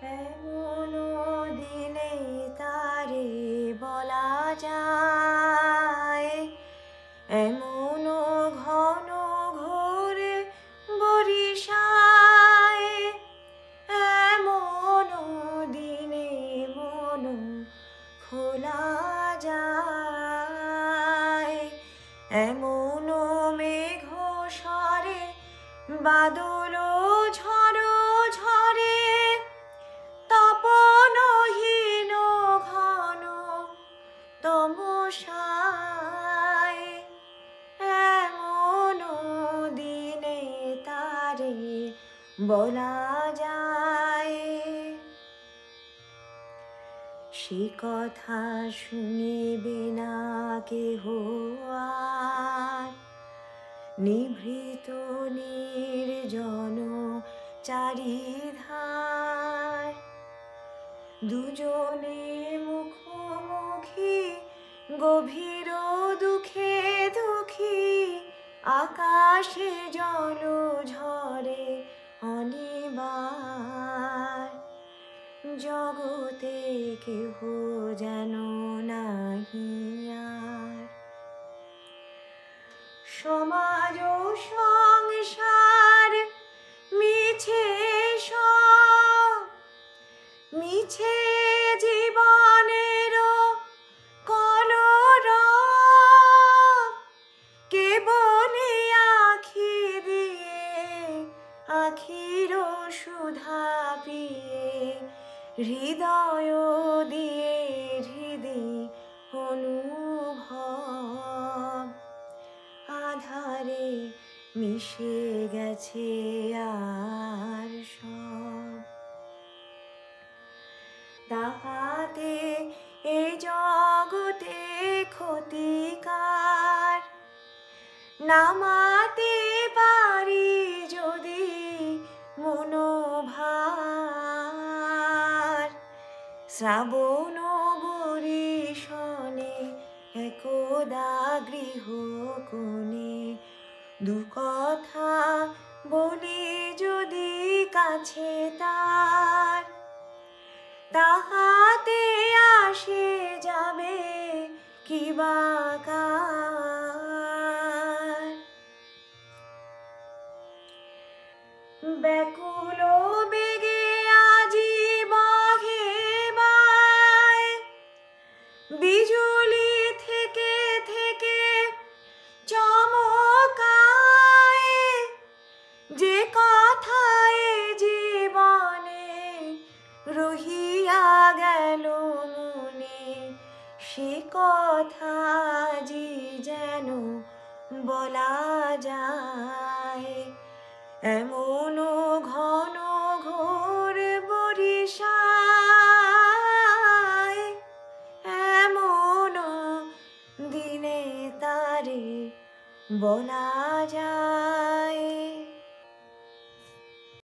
এমন দিনে তারে বলা যায়, এমন ঘন ঘোর বরিশায়, এমন দিনে মন খোলা যায়, এমন মেঘ সরে বাদল ঝড় ঝরে, তপনহীন ঘন তমসায়, এমন দিনে তারে বলা যায়। সে কথা শুনিবে না কেহ আর, নিভৃত নির্জন চারিধার, দুজনে মুখোমুখি গভীর দুঃখে দুঃখী, আকাশে জল ঝরে অনিবার, জগতে কেহ যেন নাহি আর। সমাজ সংসার মিছে সব, মিছে জীবনের কলরব, কেবলি আখি দিয়ে আখির সুধা পিয়ে, হৃদয় দিয়ে হৃদি অনুভব, আধারে মিশে গেছে আর সব। তাহাতে এ জগতে ক্ষতিকার, নামাতে পারি যদি মনোভার, শ্রাবণ বরিশনে একদা গৃহ কোণে, দুকথা বলি যদি কাছে তার, তাহাতে আসে যাবে কিবা কার। ব্যাকুল বেগে আজি বহে বায়, বিজুলি থেকে থেকে চমকায়, যে কথায় জীবনে রহিয়া গেল মনে, সে কথা জি যেন বলা যায়, এমন ঘন ঘোর বরিশায়, এমন দিনে তারে বলা যায়।